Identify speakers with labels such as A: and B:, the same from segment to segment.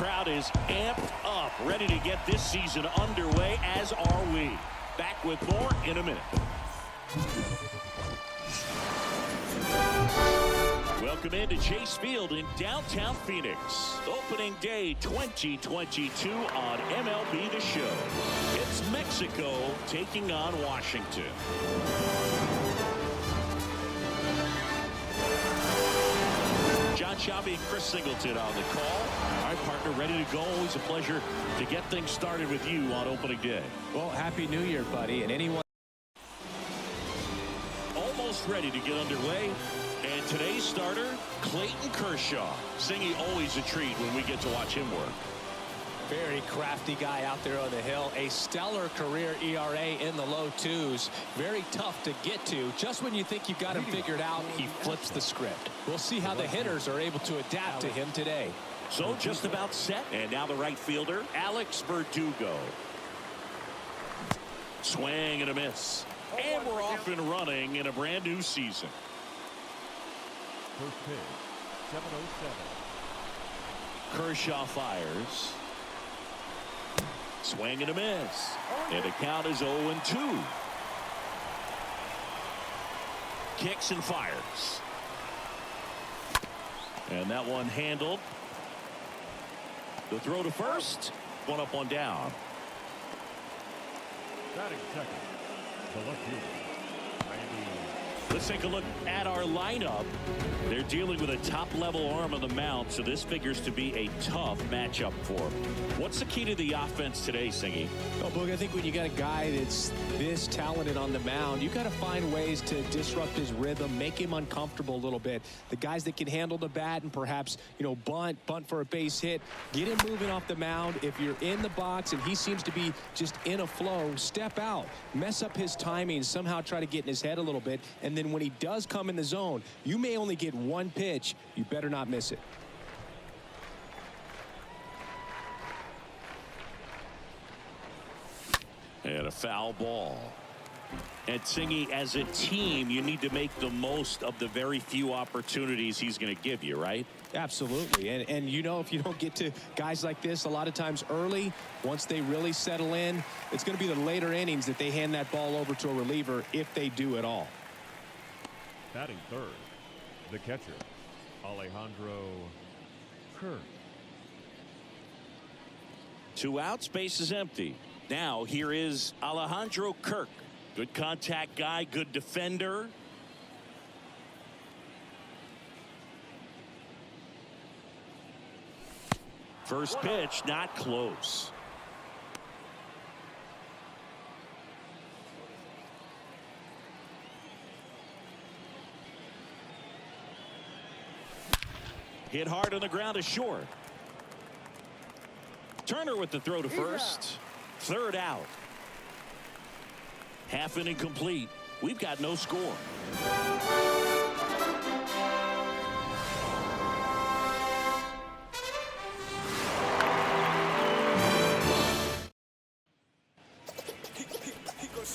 A: crowd is amped up, ready to get this season underway, as are we. Back with more in a minute. Welcome into Chase Field in downtown Phoenix. Opening day 2022 on MLB The Show. It's Mexico taking on Washington. John Sciambi and Chris Singleton on the call. All right, partner, ready to go. Always a pleasure to get things started with you on opening day.
B: Well, Happy New Year, buddy. And anyone
A: almost ready to get underway. And today's starter, Clayton Kershaw. Singy, always a treat when we get to watch him work.
B: Very crafty guy out there on the hill. A stellar career ERA in the low twos. Very tough to get to. Just when you think you've got him figured out, he flips the script. We'll see how the hitters are able to adapt to him today.
A: So just about set. And now the right fielder, Alex Verdugo. Swing and a miss. And we're off and running in a brand new season.
C: First pitch, 7:07.
A: Kershaw fires. Swing and a miss. And the count is 0-2. Kicks and fires. And that one handled. The throw to first. One up, one down.
C: Batting second, the left fielder, Randy.
A: Let's take a look at our lineup. They're dealing with a top-level arm on the mound, so this figures to be a tough matchup for them. What's the key to the offense today, Singy?
B: Well, Boog, I think when you got a guy that's this talented on the mound, you got to find ways to disrupt his rhythm, make him uncomfortable a little bit. The guys that can handle the bat and perhaps, bunt for a base hit, get him moving off the mound. If you're in the box and he seems to be just in a flow, step out, mess up his timing, somehow try to get in his head a little bit, and then when he does come in the zone, you may only get one pitch. You better not miss it.
A: And a foul ball. And Singy, as a team, you need to make the most of the very few opportunities he's going to give you, right?
B: Absolutely. And if you don't get to guys like this a lot of times early, once they really settle in, it's going to be the later innings that they hand that ball over to a reliever, if they do at all.
C: Batting third, the catcher, Alejandro Kirk.
A: 2 outs, base is empty. Now here is Alejandro Kirk. Good contact guy, good defender. First pitch, not close. Hit hard on the ground is short. Turner with the throw to first. Third out. Half inning complete. We've got no score.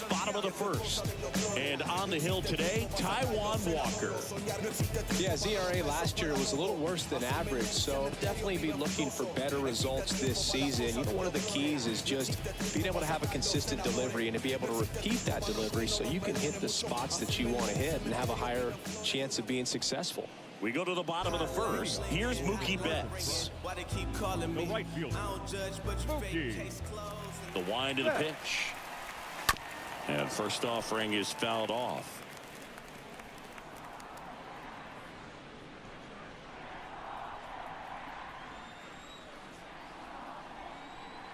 A: Bottom of the first. And on the hill today, Taijuan Walker.
B: Yeah, his ERA last year was a little worse than average, so definitely be looking for better results this season. One of the keys is just being able to have a consistent delivery and to be able to repeat that delivery so you can hit the spots that you want to hit and have a higher chance of being successful.
A: We go to the bottom of the first. Here's Mookie Betts.
C: The right fielder, Mookie.
A: The wind to the pitch. And first offering is fouled off.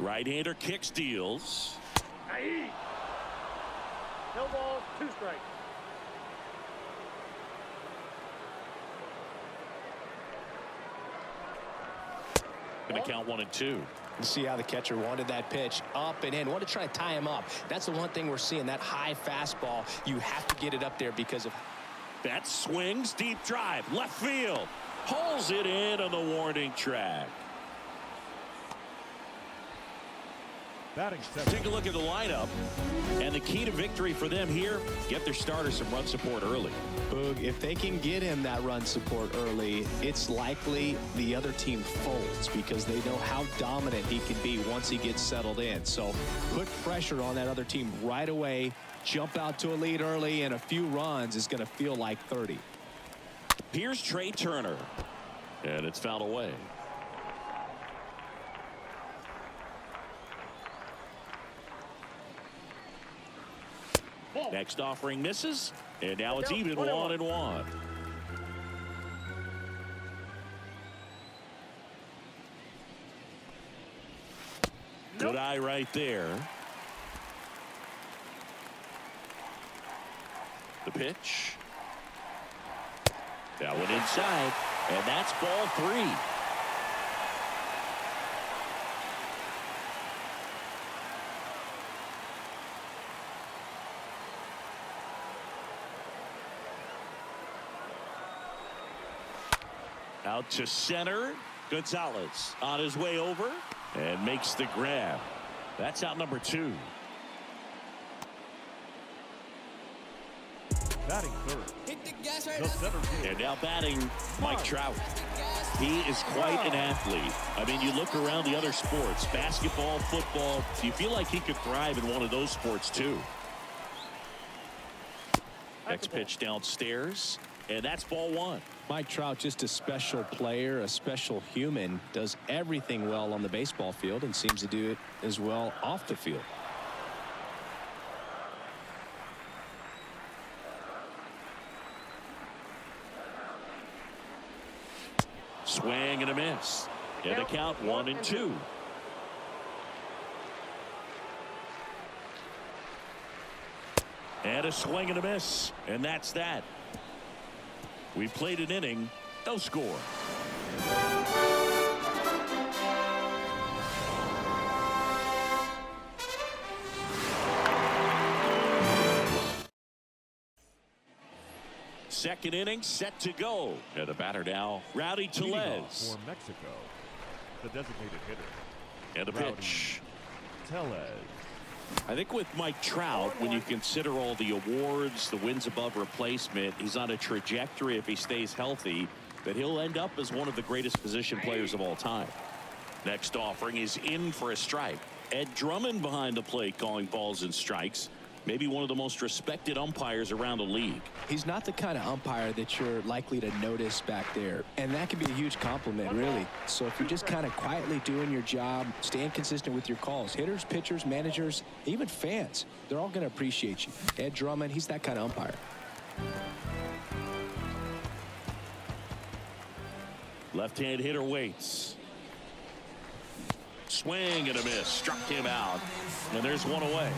A: Right-hander kicks, deals.
D: No balls, 2 strikes.
A: Gonna count 1-2.
B: You see how the catcher wanted that pitch up and in. Wanted to try to tie him up. That's the one thing we're seeing, that high fastball. You have to get it up there because of...
A: That swings, deep drive, left field. Pulls it in on the warning track.
C: Batting seven.
A: Take a look at the lineup. And the key to victory for them here, get their starter some run support early.
B: Boog, if they can get him that run support early, it's likely the other team folds because they know how dominant he can be once he gets settled in. So put pressure on that other team right away. Jump out to a lead early, and a few runs is going to feel like 30.
A: Here's Trey Turner. And it's fouled away. Next offering misses, and now it's even 1-1. Good eye right there. The pitch. That one inside, and that's ball 3. Out to center. Gonzalez on his way over and makes the grab. That's out number 2.
C: Batting third. The center field.
A: And now batting Mike Trout. He is quite an athlete. I mean, you look around the other sports, basketball, football, you feel like he could thrive in one of those sports too. Next pitch downstairs, and that's ball 1.
B: Mike Trout, just a special player, a special human, does everything well on the baseball field and seems to do it as well off the field.
A: Swing and a miss. And a count 1-2. And a swing and a miss. And that's that. We played an inning. No score. Second inning set to go. And the batter now, Rowdy
C: Leading off
A: Tellez.
C: for Mexico, the designated hitter.
A: And the pitch.
C: Tellez.
A: I think with Mike Trout, when you consider all the awards, the wins above replacement, he's on a trajectory, if he stays healthy, that he'll end up as one of the greatest position players of all time. Next offering is in for a strike. Ed Drummond behind the plate calling balls and strikes. Maybe one of the most respected umpires around the league.
B: He's not the kind of umpire that you're likely to notice back there, and that can be a huge compliment, really. So if you're just kind of quietly doing your job, staying consistent with your calls, hitters, pitchers, managers, even fans, they're all going to appreciate you. Ed Drummond, he's that kind of umpire.
A: Left-hand hitter waits. Swing and a miss. Struck him out. And there's one away.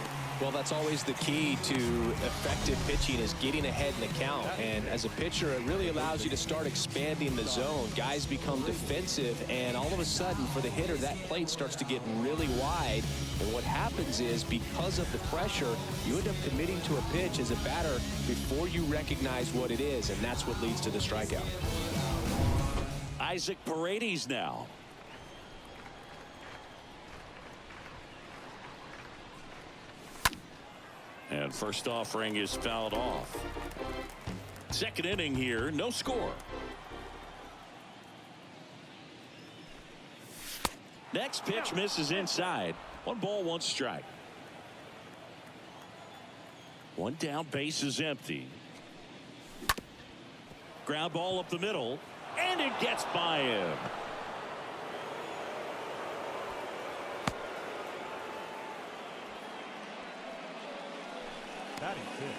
B: Well, that's always the key to effective pitching, is getting ahead in the count. And as a pitcher, it really allows you to start expanding the zone. Guys become defensive, and all of a sudden, for the hitter, that plate starts to get really wide. And what happens is, because of the pressure, you end up committing to a pitch as a batter before you recognize what it is, and that's what leads to the strikeout.
A: Isaac Paredes now. And first offering is fouled off. Second inning here, no score. Next pitch misses inside. 1 ball, 1 strike. 1 down, base is empty. Ground ball up the middle, and it gets by him.
C: Batting fifth.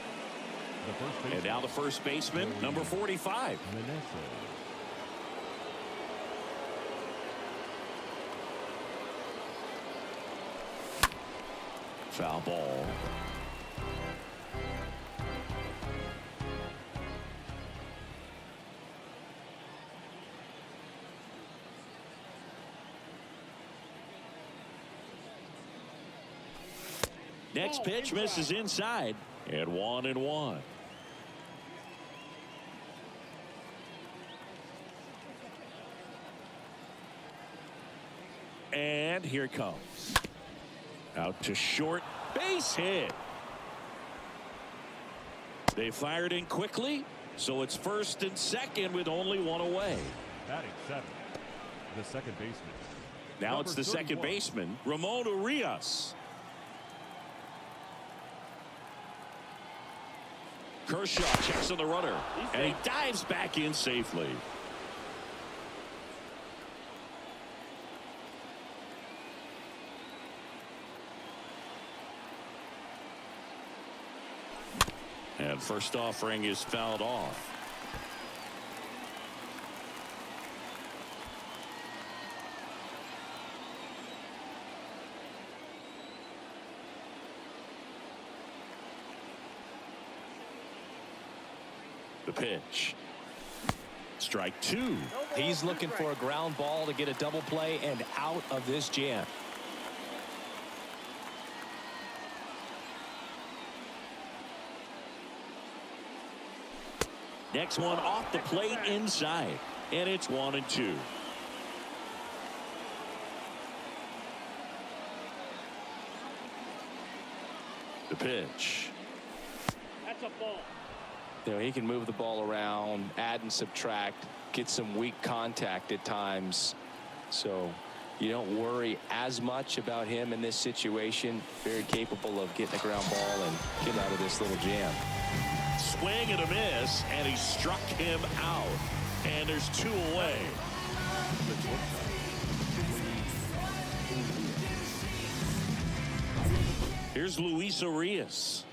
C: The first baseman.
A: And now the first baseman, number 45.
C: Meneses.
A: Foul ball. Next pitch misses inside, and 1-1. And here it comes. Out to short. Base hit. They fired in quickly, so it's first and second with only one away.
C: Batting seventh, the second baseman.
A: Now it's the second baseman, Ramon Urias. Kershaw checks on the runner, and he dives back in safely. And first offering is fouled off. The pitch. Strike two.
B: He's looking for a ground ball to get a double play and out of this jam.
A: Next one off the plate inside, and it's 1-2. The pitch.
D: That's a ball.
B: You know, he can move the ball around, add and subtract, get some weak contact at times. So you don't worry as much about him in this situation. Very capable of getting a ground ball and getting out of this little jam.
A: Swing and a miss, and he struck him out. And there's two away. Here's Luis Urias.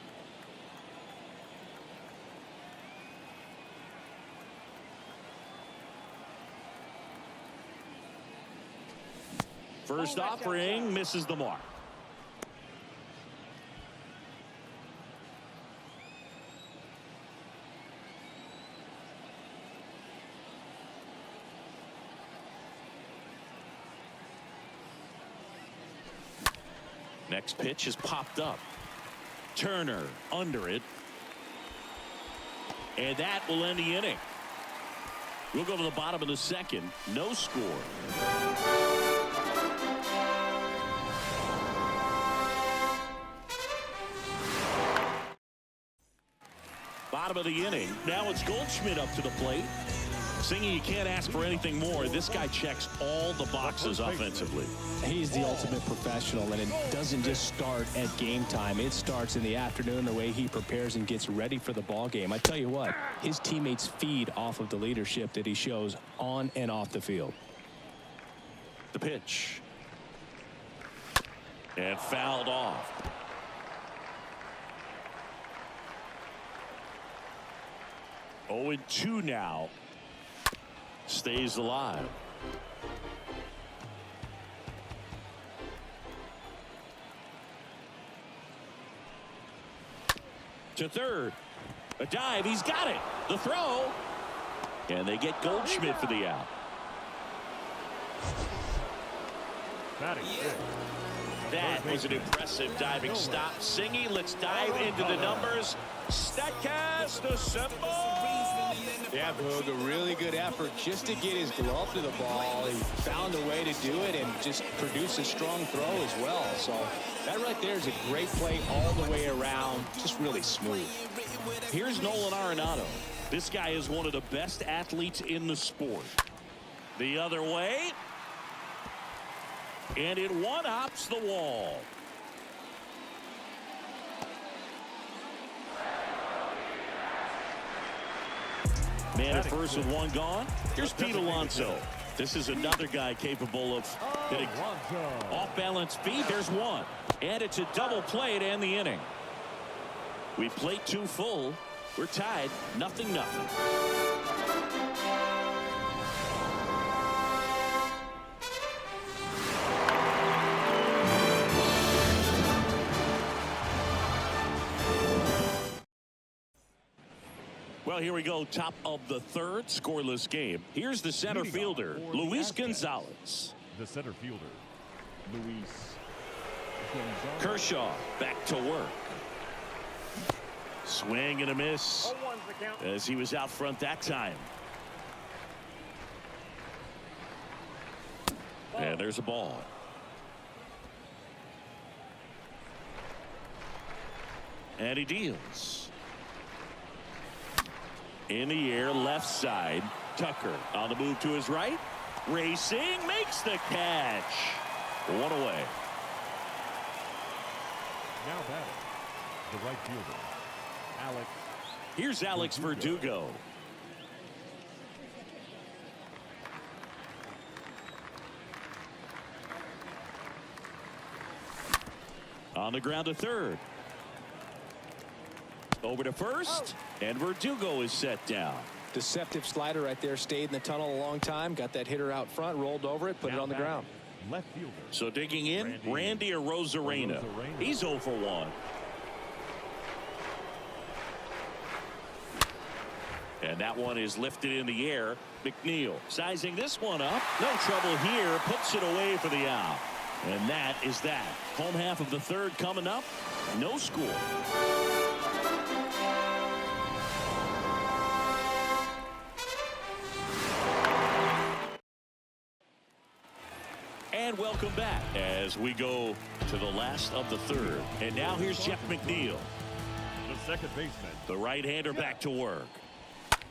A: First offering misses the mark. Next pitch is popped up. Turner under it. And that will end the inning. We'll go to the bottom of the second. No score. Bottom of the inning. Now it's Goldschmidt up to the plate. Singy, you can't ask for anything more. This guy checks all the boxes offensively.
B: He's the ultimate professional, and it doesn't just start at game time. It starts in the afternoon, the way he prepares and gets ready for the ball game. I tell you what, his teammates feed off of the leadership that he shows on and off the field.
A: The pitch. And fouled off. Oh, 0-2 now. Stays alive. To third. A dive. He's got it. The throw. And they get Goldschmidt for the out. That was an impressive diving stop. Singy, let's dive into the numbers. Statcast assemble.
B: Yeah, Boog, a really good effort just to get his glove to the ball. He found a way to do it and just produce a strong throw as well. So that right there is a great play all the way around. Just really smooth.
A: Here's Nolan Arenado. This guy is one of the best athletes in the sport. The other way. And it one-hops the wall. Man at first with one gone. Here's Pete Alonso. This is another guy capable of hitting off-balance feet. There's one. And it's a double play to end the inning. We played two full. We're tied 0-0. Well, here we go. Top of the third, scoreless game. Here's the center fielder, Luis Gonzalez.
C: The center fielder, Luis Gonzalez.
A: Kershaw back to work. Swing and a miss
D: 0-1's the count.
A: as he was out front that time. And there's a ball. And he deals. In the air, left side. Tucker on the move to his right. Racing, makes the catch. One away.
C: Now batting, the right fielder, Alex.
A: Here's Alex Verdugo. On the ground to third. Over to first, and Verdugo is set down.
B: Deceptive slider right there. Stayed in the tunnel a long time. Got that hitter out front. Rolled over it. Put it on the ground.
C: Left fielder.
A: So digging in, Randy Arozarena. He's 0 for 1. And that one is lifted in the air. McNeil sizing this one up. No trouble here. Puts it away for the out. And that is that. Home half of the third coming up. No score. And welcome back as we go to the last of the third. And now here's Jeff McNeil.
C: The second baseman.
A: The right-hander back to work.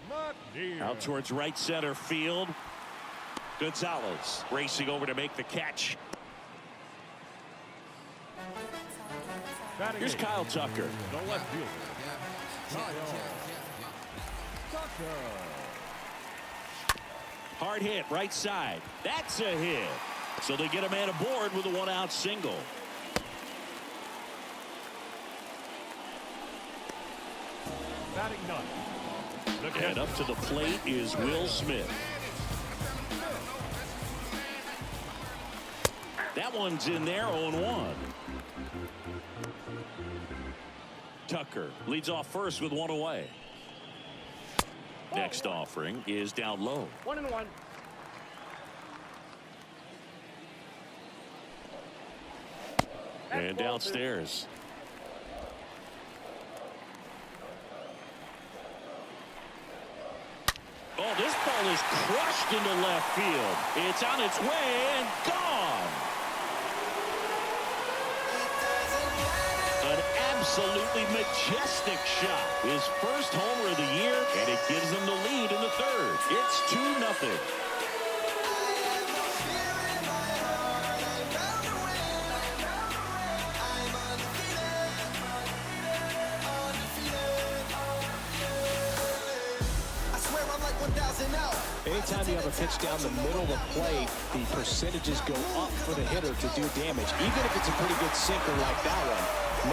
C: McNeil.
A: Out towards right center field. Gonzalez racing over to make the catch.
C: Batting
A: Here's
C: eighth,
A: Kyle Tucker.
C: the left fielder. Kyle Tucker.
A: Hard hit right side. That's a hit. So they get a man aboard with a one-out single.
C: Batting ninth, the
A: And
C: catcher.
A: up to the plate is Will Smith. That one's in there, 0-1. Tucker leads off first with one away. Next offering is down low.
D: 1-1.
A: And downstairs. Oh, this ball is crushed into left field. It's on its way and gone. An absolutely majestic shot. His first homer of the year, and it gives them the lead in the third. It's 2-0.
B: Anytime you have a pitch down the middle of the plate, the percentages go up for the hitter to do damage, even if it's a pretty good sinker like that one.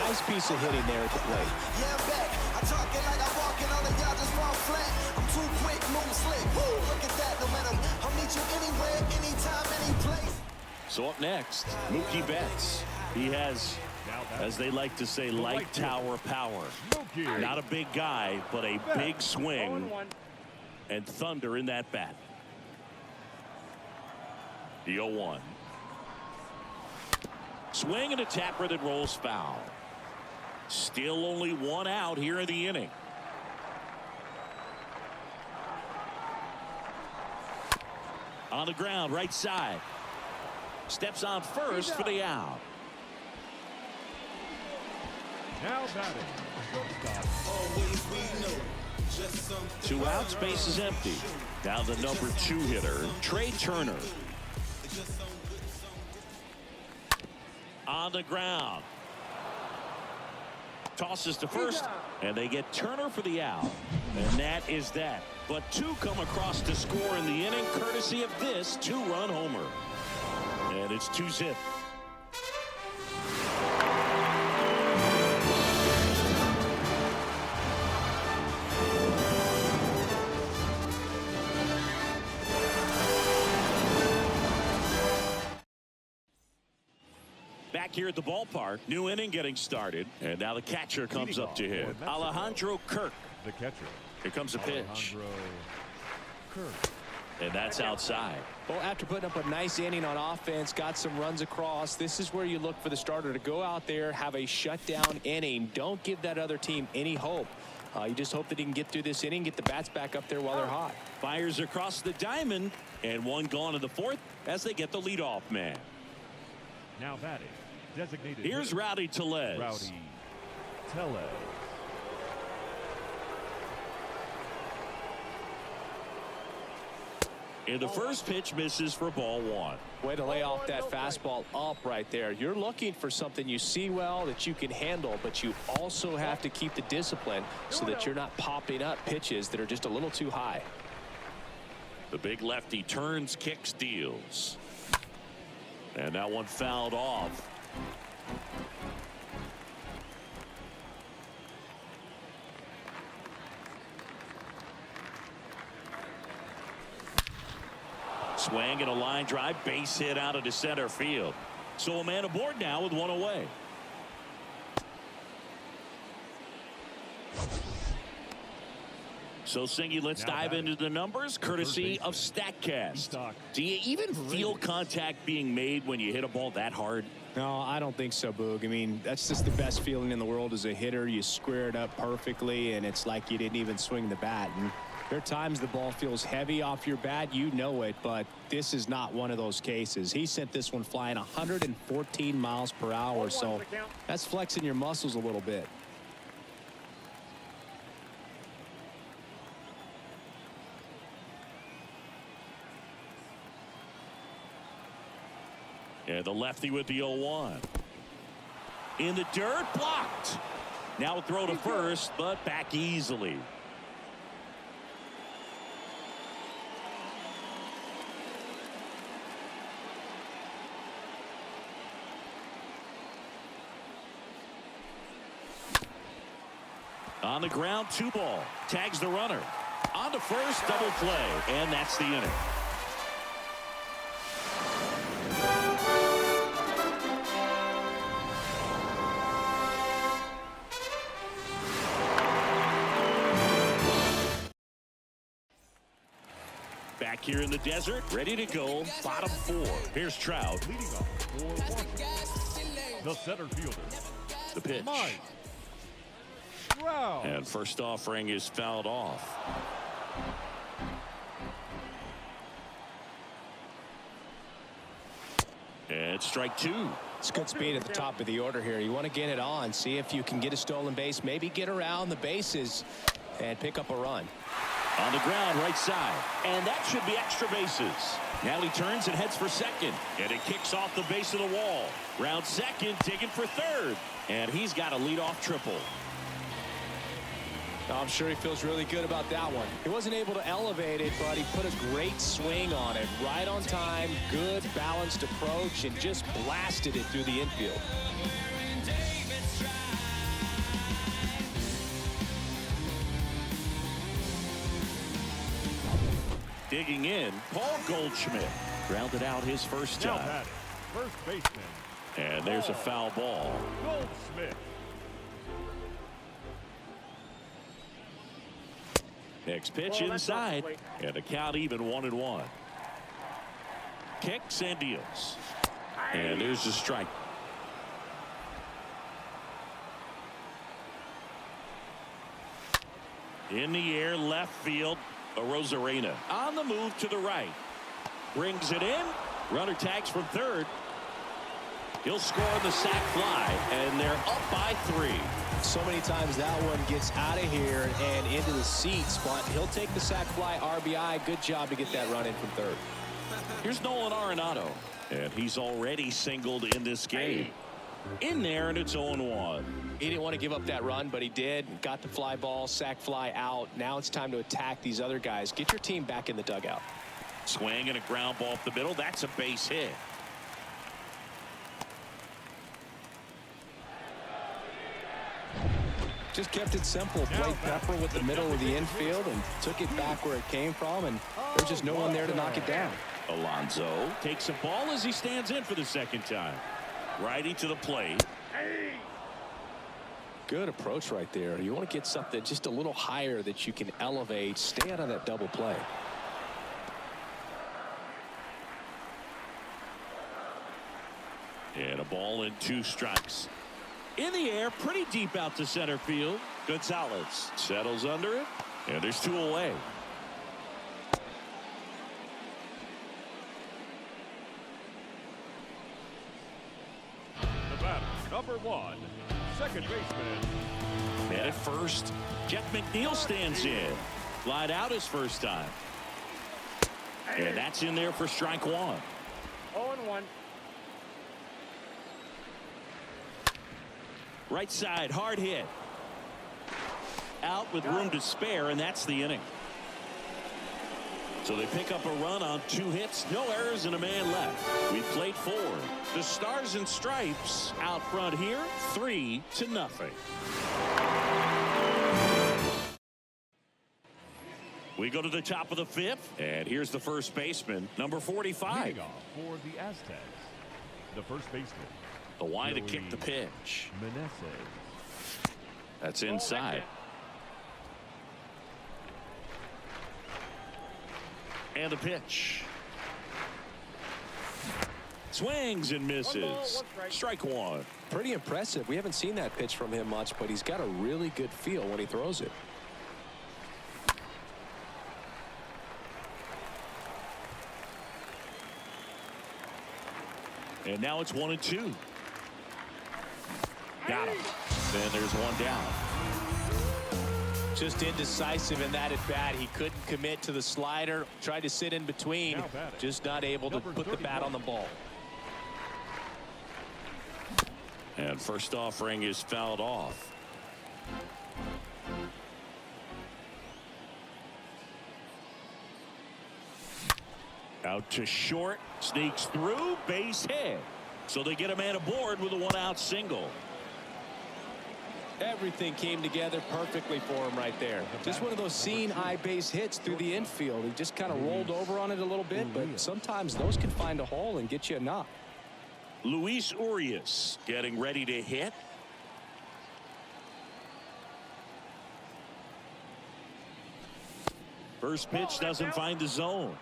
B: Nice piece of hitting there at the plate.
E: Yeah, I'm back. I talk it like I'm walking on it, y'all just fall flat. I'm too quick, move slick. Woo, look at that, no matter. I'll meet you anywhere, anytime, any place.
A: So up next, Mookie Betts. He has, as they like to say, light tower power.
C: Mookie.
A: Not a big guy, but a big swing
D: 0-1.
A: and thunder in that bat. The 0-1. Swing and a tapper that rolls foul. Still only one out here in the inning. On the ground, right side. Steps on first for the out.
C: Now batting, shortstop.
A: 2 outs, base is empty. Now the number 2 hitter, Trey Turner. On the ground. Tosses to first, and they get Turner for the out. And that is that. But 2 come across to score in the inning, courtesy of this 2-run homer. And it's 2-zip. Back here at the ballpark, new inning getting started, and now the catcher comes up to hit. Alejandro Kirk.
C: The catcher.
A: Here comes a pitch,
C: Alejandro Kirk.
A: and that's outside.
B: Well, after putting up a nice inning on offense, got some runs across, this is where you look for the starter to go out there, have a shutdown inning. Don't give that other team any hope. You just hope that he can get through this inning, get the bats back up there while they're hot.
A: Fires across the diamond, and one gone in the fourth as they get the leadoff man.
C: Now batting, designated
A: Here's
C: hitter,
A: Rowdy Tellez.
C: Rowdy Tellez.
A: And the first pitch misses for ball one.
B: Way to lay off that fastball up right there. You're looking for something you see well that you can handle, but you also have to keep the discipline so that you're not popping up pitches that are just a little too high.
A: The big lefty turns, kicks, deals. And that one fouled off. Swing and a line drive, base hit out into center field. So a man aboard now with one away. So, Singy, let's dive into the numbers, courtesy of StatCast. Do you even feel contact being made when you hit a ball that hard?
B: No, I don't think so, Boog. I mean, that's just the best feeling in the world as a hitter. You square it up perfectly, and it's like you didn't even swing the bat. And there are times the ball feels heavy off your bat. You know it, but this is not one of those cases. He sent this one flying 114 miles per hour, so that's flexing your muscles a little bit.
A: And the lefty with the 0-1. In the dirt, blocked. Now a throw to first, but back easily. On the ground, 2-ball. Tags the runner. On to first, double play, and that's the inning. Back here in the desert, ready to go, bottom 4. Here's Trout.
C: Leading off for Washington, the center fielder,
A: The pitch.
C: Mike Trout.
A: And first offering is fouled off. And strike 2.
B: It's good speed at the top of the order here. You want to get it on, see if you can get a stolen base, maybe get around the bases and pick up a run.
A: On the ground, right side. And that should be extra bases. Now he turns and heads for second. And it kicks off the base of the wall. Round second, digging for third. And he's got a leadoff triple.
B: I'm sure he feels really good about that one. He wasn't able to elevate it, but he put a great swing on it. Right on time, good balanced approach, and just blasted it through the infield.
A: Digging in, Paul Goldschmidt grounded out his first
C: Now
A: time.
C: batting, first baseman,
A: And there's a foul ball.
C: Goldschmidt.
A: Next pitch
D: Well, that's
A: inside,
D: off the plate.
A: and a count even 1-1. Kicks and deals. And there's the strike. In the air, left field, Arozarena on the move to the right. Brings it in. Runner tags from third. He'll score the sac fly, and they're up by 3.
B: So many times that one gets out of here and into the seats, but he'll take the sac fly RBI. Good job to get that run in from third.
A: Here's Nolan Arenado, and he's already singled in this game. In there, and it's 0-1.
B: He didn't want to give up that run, but he did. Got the fly ball, sac fly out. Now it's time to attack these other guys. Get your team back in the dugout.
A: Swing and a ground ball up the middle. That's a base hit.
B: Just kept it simple. Played Pepper with the middle of the infield and took it back where it came from, and there's just no one there to knock it down.
A: Alonso takes a ball as he stands in for the second time. Righty to the plate.
B: Good approach right there. You want to get something just a little higher that you can elevate. Stay out of that double play.
A: And a ball and 2 strikes. In the air, pretty deep out to center field. Gonzalez settles under it, and there's 2 away.
C: The batter, number 1, second baseman.
A: And at first, Jeff McNeil stands in. Flied out his first time. And that's in there for strike one.
D: 0-1.
A: Right side, hard hit. Out with room to spare, and that's the inning. So they pick up a run on 2 hits, no errors, and a man left. We played 4. The Stars and Stripes out front here, 3-0. We go to the top of the 5th, and here's the first baseman, number 45.
C: Leading off for the Aztecs, the first baseman.
A: The wide to
C: Joey
A: kick the pitch.
C: Meneses.
A: That's inside. And the pitch. Swings and misses.
D: 1 ball, 1 strike.
A: Strike one.
B: Pretty impressive. We haven't seen that pitch from him much, but he's got a really good feel when he throws it.
A: And now it's 1-2. Got him. Then there's one down.
B: Just indecisive in that at bat. He couldn't commit to the slider. Tried to sit in between.
C: Now batting.
B: Just not able to
C: Number
B: put the bat
C: 31.
B: on the ball.
A: And first offering is fouled off. Out to short, sneaks through, base hit. So they get a man aboard with a 1-out single.
B: Everything came together perfectly for him right there. Just one of those seeing eye base hits through the infield. He just kind of rolled over on it a little bit, but sometimes those can find a hole and get you a knock.
A: Luis Urias getting ready to hit. First pitch doesn't find the zone.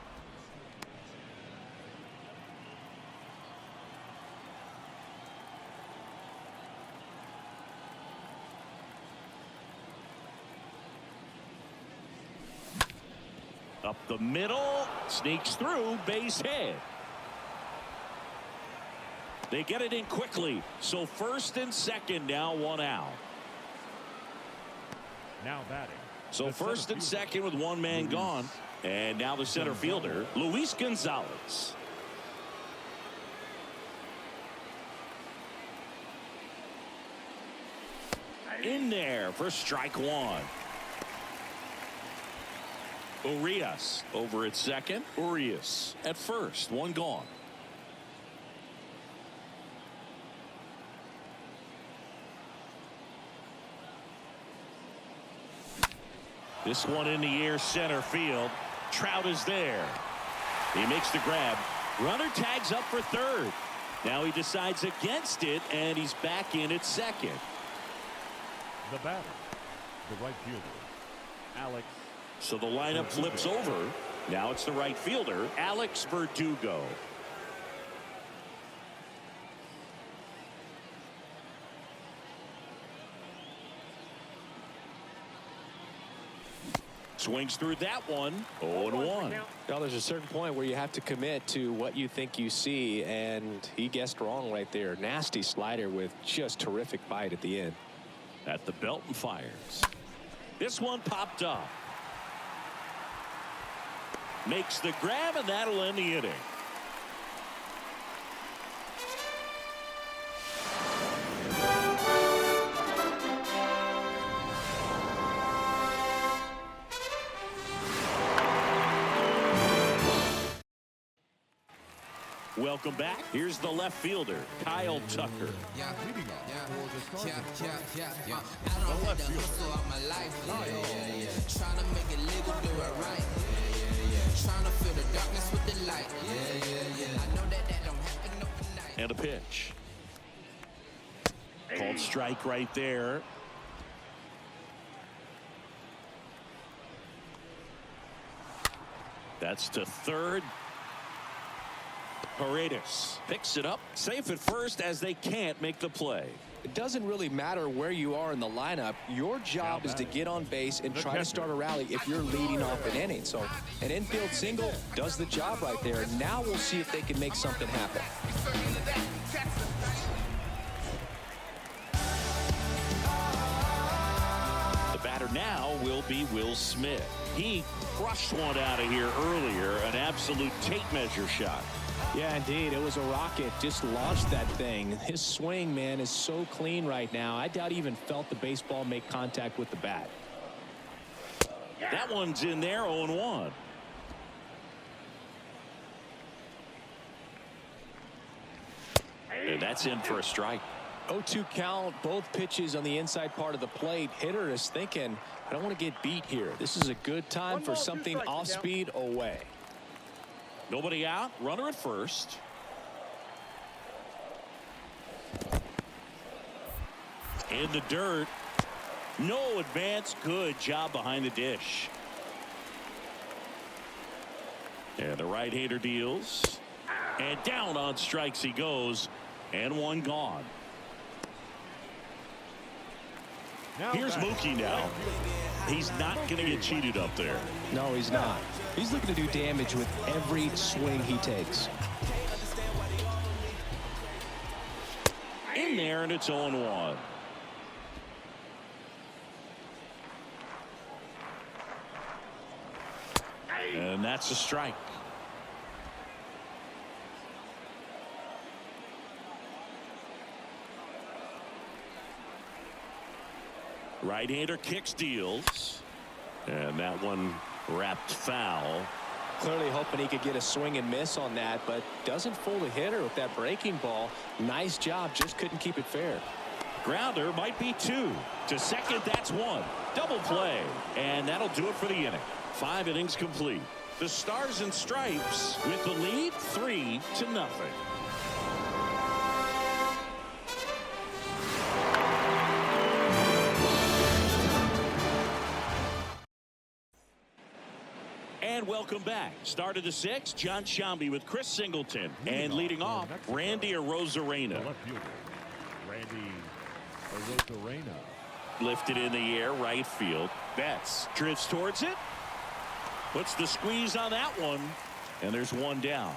A: Up the middle, sneaks through, base hit. They get it in quickly, so first and second now 1 out.
C: Now batting.
A: So
C: the
A: first and
C: center fielder,
A: second with one man
C: Luis
A: gone, and now the center fielder, Luis Gonzalez. In there for strike one. Urias over at second. Urias at first. One gone. This one in the air, center field. Trout is there. He makes the grab. Runner tags up for third. Now he decides against it, and he's back in at second.
C: The batter, the right fielder, Alex.
A: So the lineup flips over. Now it's the right fielder, Alex Verdugo. Swings through that one. 0-1.
B: Now there's a certain point where you have to commit to what you think you see, and he guessed wrong right there. Nasty slider with just terrific bite at the end.
A: At the belt and fires. This one popped up. Makes the grab, and that'll end the inning. Welcome back. Here's the left fielder, Kyle Tucker.
C: Leading off for the Stars.
E: I don't have to hustle out my life. Trying to make it legal, do it right. Trying to fill the darkness with the light. I know that don't happen overnight.
A: And a pitch. Called strike right there. That's to third. Paredes picks it up, safe at first as they can't make the play.
B: It doesn't really matter where you are in the lineup. Your job is to get on base and try to start a rally if you're leading off an inning. So an infield single does the job right there. Now we'll see if they can make something happen.
A: batter now will be Will Smith. He crushed one out of here earlier, an absolute tape measure shot.
B: Yeah, indeed. It was a rocket. Just launched that thing. His swing, man, is so clean right now. I doubt he even felt the baseball make contact with the bat.
A: That one's in there, 0-1. And that's in for a strike.
B: 0-2 count, both pitches on the inside part of the plate. Hitter is thinking, I don't want to get beat here. This is a good time for something off speed away.
A: Nobody out, runner at first. In the dirt. No advance. Good job behind the dish. And the right-hander deals. And down on strikes he goes. And one gone. Here's Mookie now. He's not going to get cheated up there.
B: No, he's not. He's looking to do damage with every swing he takes.
A: In there, and it's 0-1. And that's a strike. Right-hander kicks, deals. And that one wrapped foul.
B: Clearly hoping he could get a swing and miss on that, but doesn't fool the hitter with that breaking ball. Nice job, just couldn't keep it fair.
A: Grounder might be 2. To second, that's 1. Double play. And that'll do it for the inning. 5 innings complete. The Stars and Stripes with the lead 3-0. And welcome back. Start of the 6th, John Sciambi with Chris Singleton. And leading off, Randy Arozarena.
C: Randy Arozarena.
A: Lifted in the air, right field. Betts drifts towards it. Puts the squeeze on that one. And there's one down.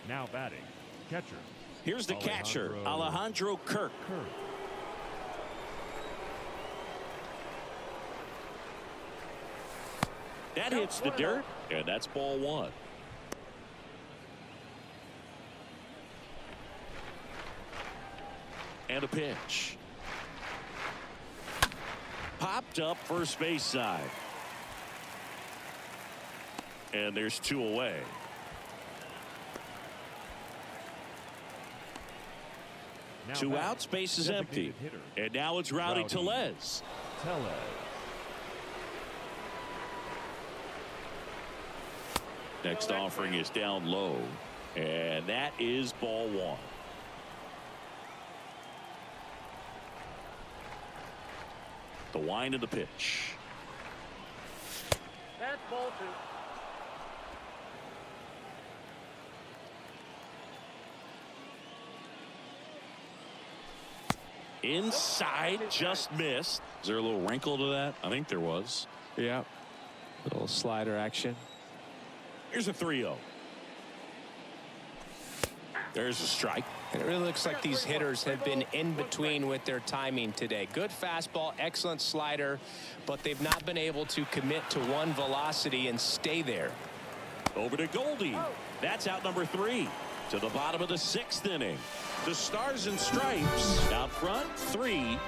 C: Now batting, catcher.
A: Here's the catcher, Alejandro Kirk. That hits the dirt, and that's ball 1. And a pitch. Popped up first base side. And there's 2 away.
C: Now
A: 2
C: batting,
A: outs, base is empty.
C: hitter.
A: And now it's Rowdy Tellez. Next offering is down low. And that is ball 1. The wind of the pitch.
D: That's ball 2.
A: Inside, just missed. Is there a little wrinkle to that? I think there was.
B: Yeah. Little slider action.
A: Here's a 3-0. There's a strike.
B: And it really looks like these hitters have been in between with their timing today. Good fastball, excellent slider, but they've not been able to commit to one velocity and stay there.
A: Over to Goldie. That's out number 3. To the bottom of the 6th inning. The Stars and Stripes out front 3-0.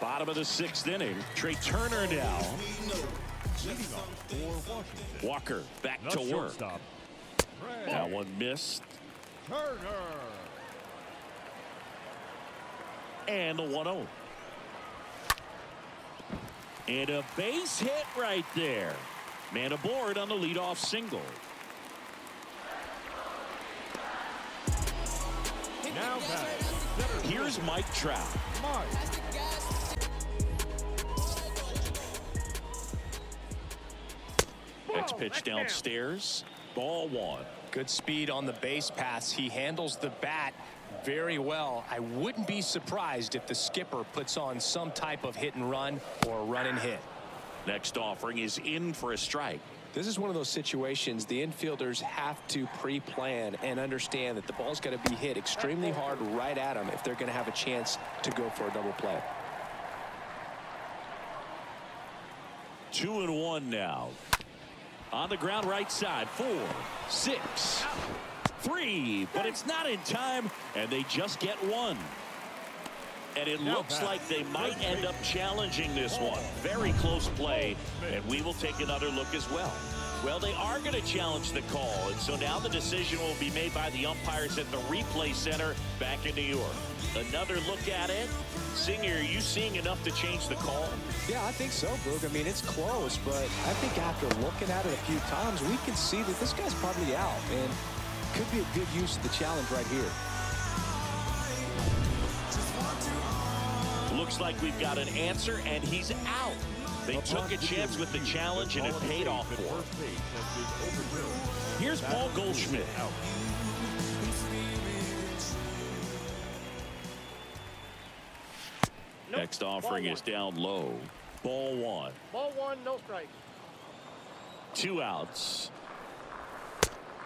A: Bottom of the 6th inning. Trey Turner now. Walker back to work. That one missed.
C: Turner.
A: And the 1-0. And a base hit right there. Man aboard on the leadoff single.
C: Now batting.
A: Here's Mike Trout. Next pitch downstairs. Ball 1.
B: Good speed on the base paths. He handles the bat very well. I wouldn't be surprised if the skipper puts on some type of hit and run or run and hit.
A: Next offering is in for a strike.
B: This is one of those situations the infielders have to pre-plan and understand that the ball's got to be hit extremely hard right at them if they're going to have a chance to go for a double play.
A: 2-1 now. On the ground right side. 4, 6, 3, but it's not in time, and they just get one. And it looks like they might end up challenging this one. Very close play, and we will take another look as well. Well, they are going to challenge the call, and so now the decision will be made by the umpires at the replay center back in New York. Another look at it. Singer, are you seeing enough to change the call?
B: Yeah, I think so, Boog. I mean, it's close, but I think after looking at it a few times, we can see that this guy's probably out, and could be a good use of the challenge right here.
A: Looks like we've got an answer, and he's out. They took a chance with the challenge, and it paid off for him. Here's Paul Goldschmidt. Next offering is down low. Ball 1.
D: Ball 1, no strike.
A: 2 outs.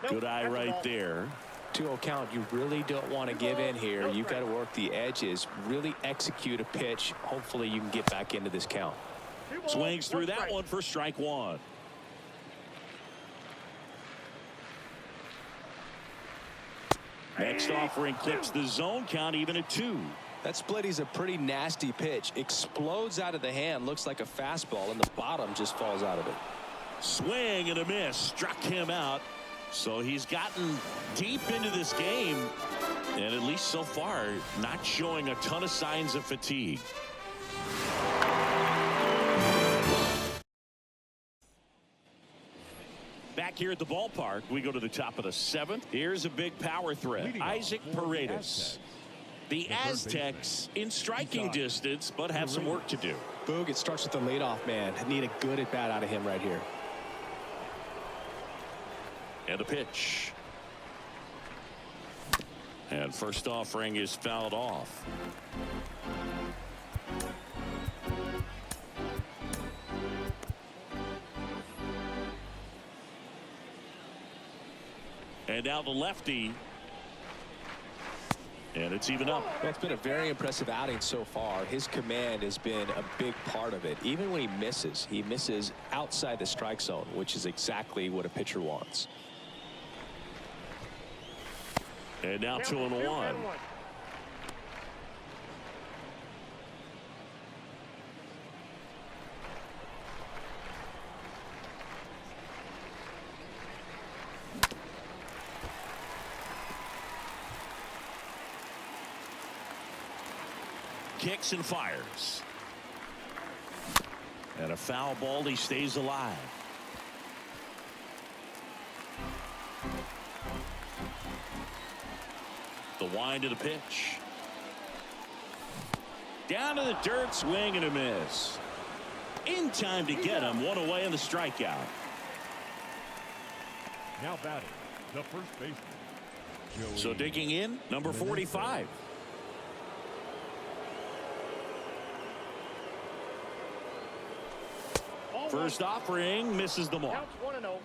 D: Nope,
A: Good eye
D: that's a
A: right
D: ball.
A: there.
B: 2-0 count. You really don't want to give in here. You've got to work the edges, really execute a pitch. Hopefully you can get back into this count.
A: Swings through that one for strike 1. Next offering clips the zone count even at 2.
B: That split is a pretty nasty pitch. Explodes out of the hand. Looks like a fastball, and the bottom just falls out of it.
A: Swing and a miss. Struck him out. So he's gotten deep into this game, and at least so far, not showing a ton of signs of fatigue. Back here at the ballpark, we go to the top of the 7th. Here's a big power threat. Isaac Paredes. The Aztecs in striking distance, but have some work to do.
B: Boog, it starts with the leadoff man. Need a good at bat out of him right here.
A: And a pitch. And first offering is fouled off. And now the lefty. And it's even up.
B: Well, it's been a very impressive outing so far. His command has been a big part of it. Even when he misses outside the strike zone, which is exactly what a pitcher wants.
A: And now 2-1. Kicks and fires. And a foul ball. He stays alive. The wind of the pitch. Down to the dirt. Swing and a miss. In time to get him. One away in the strikeout.
C: Now batting, the first baseman.
A: So digging in, number 45. First offering misses the mark.
D: Counts 1-0.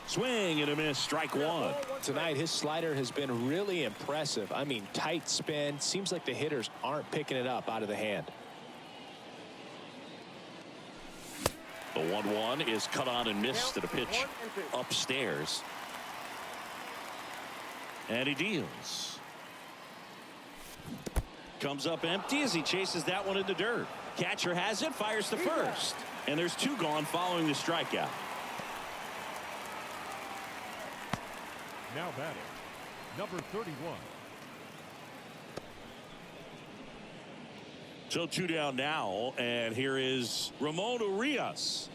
A: Swing and a miss. Strike 1.
B: Tonight, his slider has been really impressive. I mean, tight spin. Seems like the hitters aren't picking it up out of the hand.
A: The 1-1 is cut on and missed to the pitch upstairs. And he deals. Comes up empty as he chases that one in the dirt. Catcher has it, fires to first. And there's 2 gone following the strikeout.
C: Now batting, number 31.
A: So 2 down now, and here is Ramon Urias.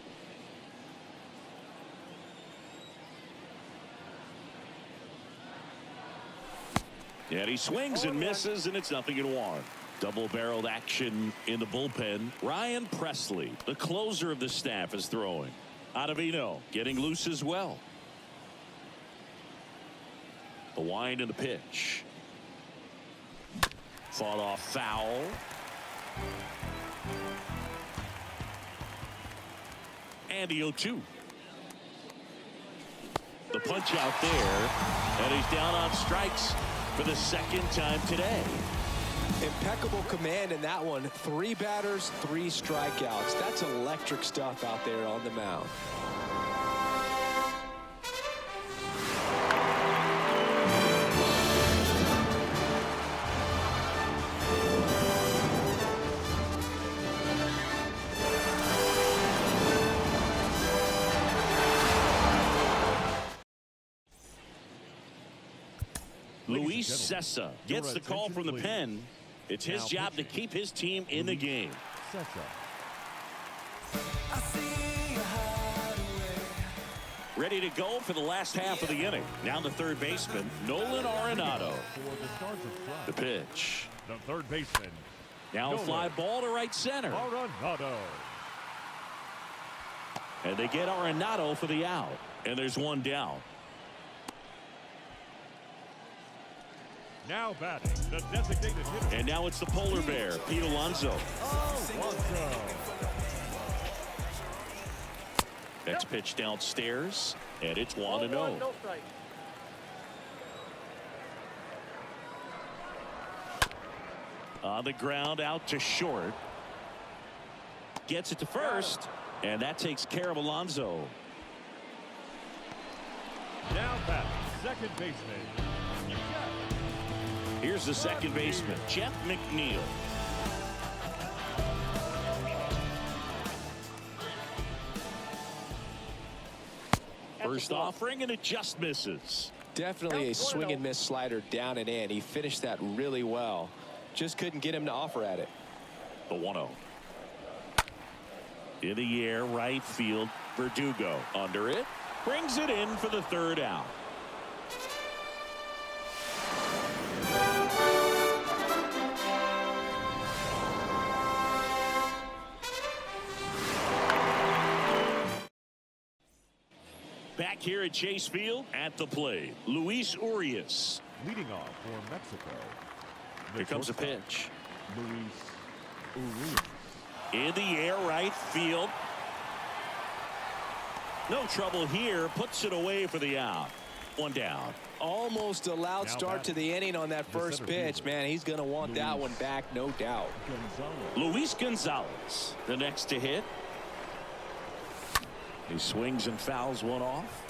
A: And he swings and misses, and it's 0-1. Double-barreled action in the bullpen. Ryan Presley, the closer of the staff, is throwing. Ottavino getting loose as well. The wind and the pitch. Fought off foul. And the 0-2. The punch out there, and he's down on strikes for the second time today.
B: Impeccable command in that one. 3 batters, 3 strikeouts. That's electric stuff out there on the mound.
A: Luis Cessa gets the call from the pen. It's his job to keep his team in the game. Ready to go for the last half of the inning. Now the third baseman, Nolan Arenado. The pitch.
C: The third baseman.
A: Now a fly ball to right center.
C: Arenado.
A: And they get Arenado for the out. And there's one down.
C: Now batting, the designated hitter.
A: And now it's the polar bear, Pete Alonso.
C: Alonso.
A: Next pitch downstairs, and it's 1-0.
D: No strike.
A: On the ground, out to short. Gets it to first, and that takes care of Alonso.
C: Now batting, second baseman.
A: Here's the second baseman, Jeff McNeil. First offering, and it just misses.
B: Definitely a swing and miss slider down and in. He finished that really well. Just couldn't get him to offer at it.
A: The 1-0. In the air, right field, Verdugo under it. Brings it in for the third out. Back here at Chase Field, at the plate, Luis Urias.
C: Leading off for Mexico.
A: Here comes a pitch.
C: Luis Urias.
A: In the air, right field. No trouble here. Puts it away for the out. One down.
B: Almost a loud start to the inning on that first pitch. Man, he's going to want that one back, no doubt.
A: Luis Gonzalez, the next to hit. He swings and fouls one off.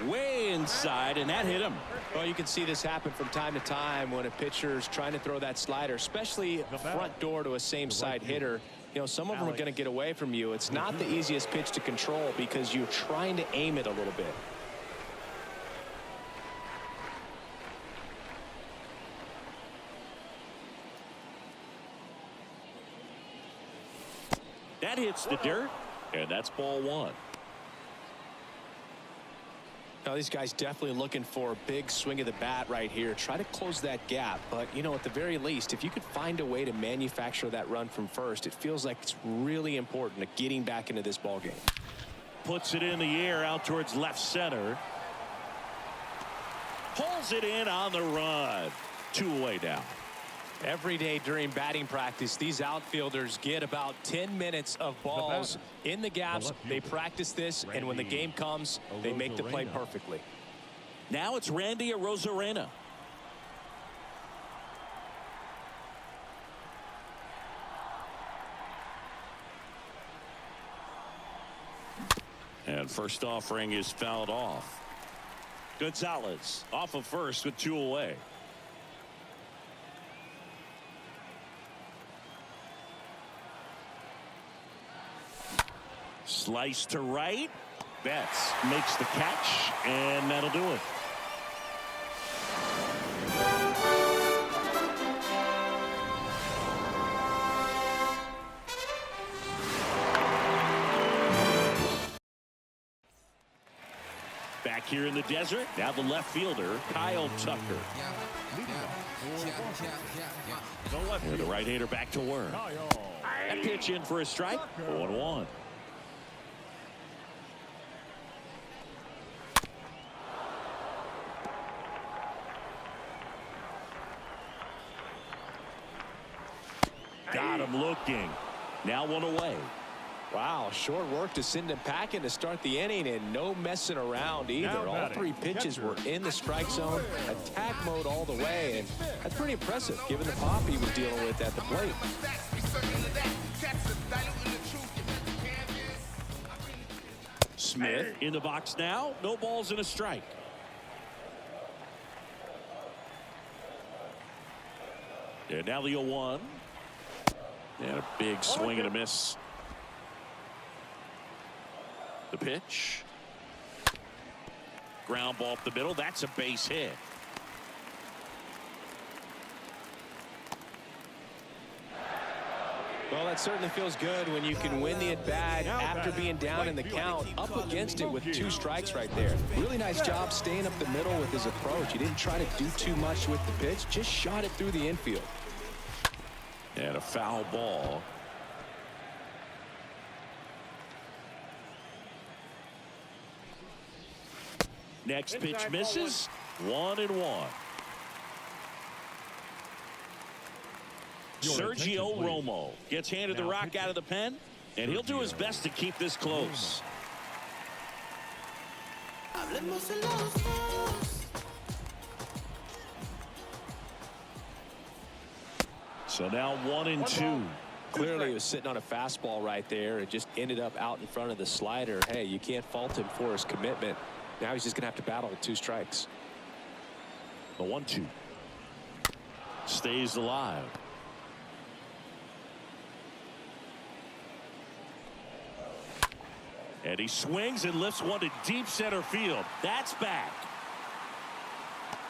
A: Way inside, and that hit him.
B: Well, you can see this happen from time to time when a pitcher's trying to throw that slider, especially front door to a same side hitter. You know, some of them are going to get away from you. It's not the easiest pitch to control because you're trying to aim it a little bit.
A: That hits the dirt, and that's ball one.
B: Now, these guys definitely looking for a big swing of the bat right here. Try to close that gap. But, you know, at the very least, if you could find a way to manufacture that run from first, it feels like it's really important to getting back into this ball game.
A: Puts it in the air out towards left center. Pulls it in on the run. 2 away now.
B: Every day during batting practice, these outfielders get about 10 minutes of balls in the gaps. They practice this, and when the game comes, they make the play perfectly.
A: Now it's Randy Arozarena. And first offering is fouled off. Gonzalez off of first with 2 away. Slice to right. Betts makes the catch, and that'll do it. Back here in the desert, now the left fielder, Kyle Tucker. And the right-hander back to work. That pitch in for a strike, 0-1. Got him looking. Now one away.
B: Wow, short work to send him packing to start the inning, and no messing around either.
C: Now
B: All
C: batting,
B: three pitches were in the strike zone, attack mode all the way, and that's pretty impressive given the pop he was dealing with at the plate.
A: Smith in the box now. No balls and a strike. And now the 0-1. And a big swing and a miss. The pitch. Ground ball up the middle. That's a base hit.
B: Well, that certainly feels good when you can win the at-bat after being down in the count, up against it with 2 strikes right there. Really nice job staying up the middle with his approach. He didn't try to do too much with the pitch, just shot it through the infield.
A: And a foul ball. Next pitch misses. 1-1. Sergio Romo gets handed the rock out of the pen, and he'll do his best to keep this close. So now 1-2.
B: Clearly he was sitting on a fastball right there and just ended up out in front of the slider. Hey, you can't fault him for his commitment. Now he's just going to have to battle with 2 strikes.
A: The 1-2 stays alive. And he swings and lifts one to deep center field. That's back.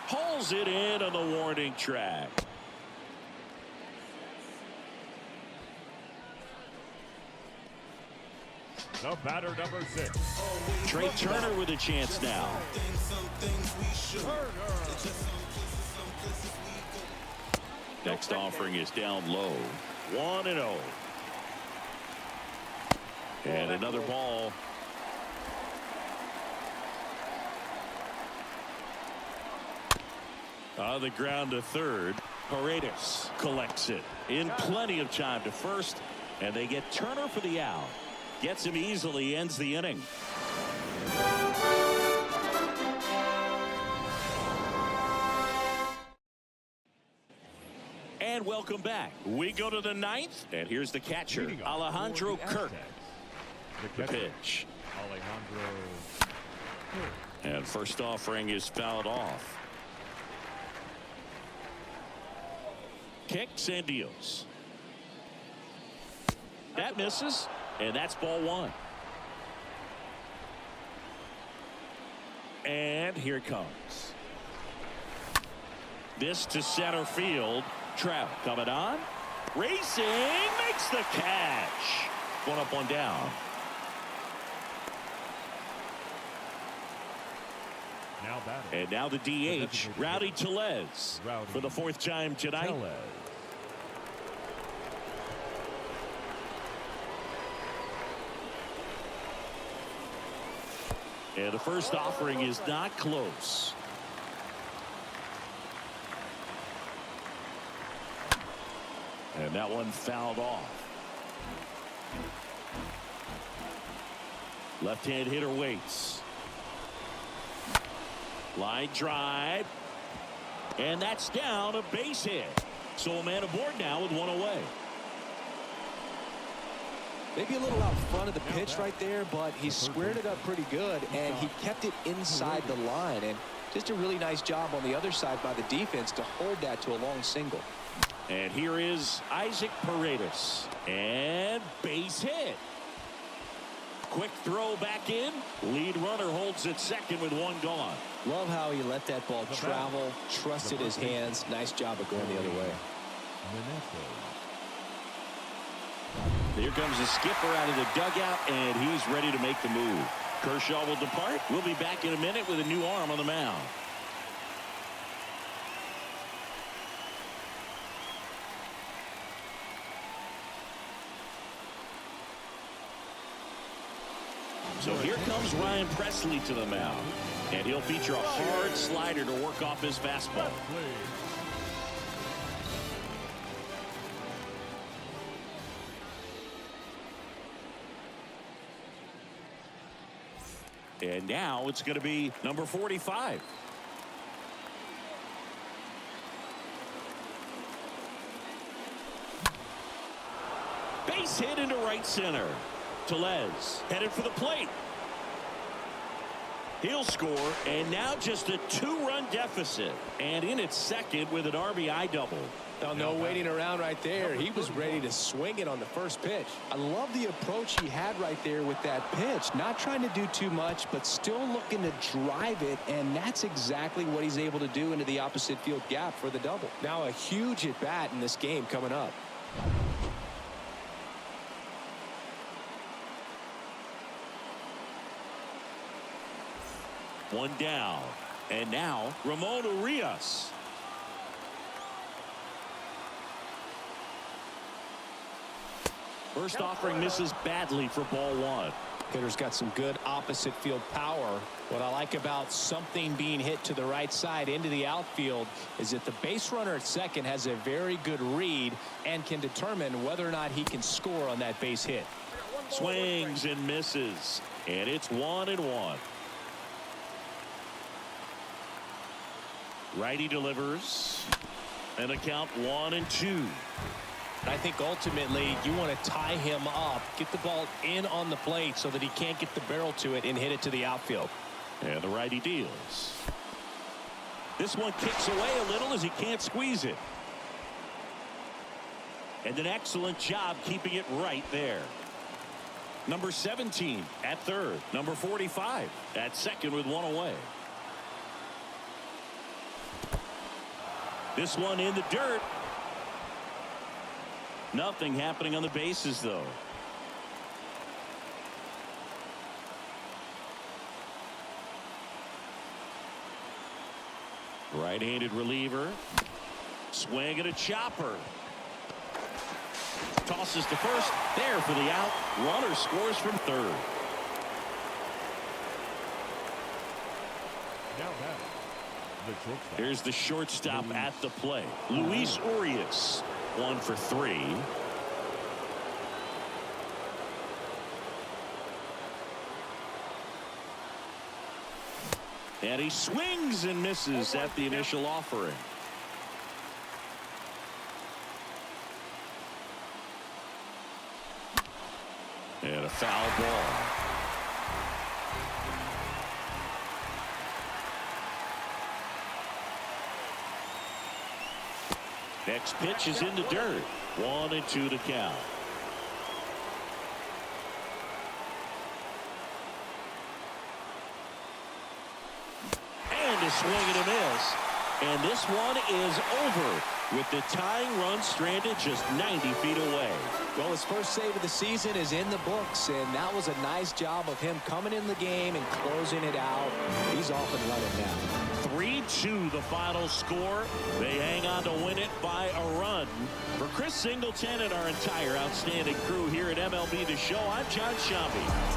A: Hauls it in on the warning track.
C: The batter, number 6.
A: Trey Turner with a chance now. Next offering is down low. 1-0. And another ball. On the ground to third. Paredes collects it in plenty of time to first, and they get Turner for the out. Gets him easily, ends the inning. And welcome back. We go to the 9th, and here's the catcher, Alejandro Kirk. The pitch.
C: Alejandro.
A: And first offering is fouled off. Kicks and deals. That misses. And that's ball 1. And here it comes. This to center field. Trout coming on. Racing. Makes the catch. 1 up, 1 down.
C: Now batting.
A: And now the DH, Rowdy Tellez, for the 4th time tonight. And the first offering is not close. And that one fouled off. Left-hand hitter waits. Line drive. And that's down, a base hit. So a man aboard now with 1 away.
B: Maybe a little out front of the pitch right there, but he squared it up pretty good, and he kept it inside the line. And just a really nice job on the other side by the defense to hold that to a long single.
A: And here is Isaac Paredes. And base hit. Quick throw back in. Lead runner holds at second with 1 gone.
B: Love how he let that ball travel, trusted his hands. Nice job of going the other way.
A: Here comes the skipper out of the dugout, and he's ready to make the move. Kershaw will depart. We'll be back in a minute with a new arm on the mound. So here comes Ryan Presley to the mound, and he'll feature a hard slider to work off his fastball. And now it's going to be number 45. Base hit into right center. Tellez headed for the plate. He'll score, and now just a 2-run deficit. And in its second with an RBI double.
B: Now, no waiting around right there. He was ready to swing it on the first pitch. I love the approach he had right there with that pitch. Not trying to do too much, but still looking to drive it, and that's exactly what he's able to do into the opposite field gap for the double. Now a huge at-bat in this game coming up.
A: One down. And now Ramon Urias. First offering misses badly for ball one.
B: Hitter's got some good opposite field power. What I like about something being hit to the right side into the outfield is that the base runner at second has a very good read and can determine whether or not he can score on that base hit.
A: Swings and misses. And it's 1-1. Righty delivers. And a count 1-2.
B: I think ultimately you want to tie him up, get the ball in on the plate so that he can't get the barrel to it and hit it to the outfield.
A: And the righty deals. This one kicks away a little as he can't squeeze it. And an excellent job keeping it right there. Number 17 at third. Number 45 at second with one away. This one in the dirt. Nothing happening on the bases, though. Right-handed reliever. Swing and a chopper. Tosses to first. There for the out. Runner scores from third.
C: Now back, the shortstop.
A: Here's the shortstop at the plate. Luis Urias. 1 for 3. And he swings and misses at the initial offering. And a foul ball. Next pitch is in the dirt. 1-2 to count. And a swing and a miss. And this one is over with the tying run stranded just 90 feet away.
B: Well, his first save of the season is in the books, and that was a nice job of him coming in the game and closing it out. He's off and running now.
A: 3-2 the final score. They hang on to win it by a run. For Chris Singleton and our entire outstanding crew here at MLB The Show, I'm John Shambi.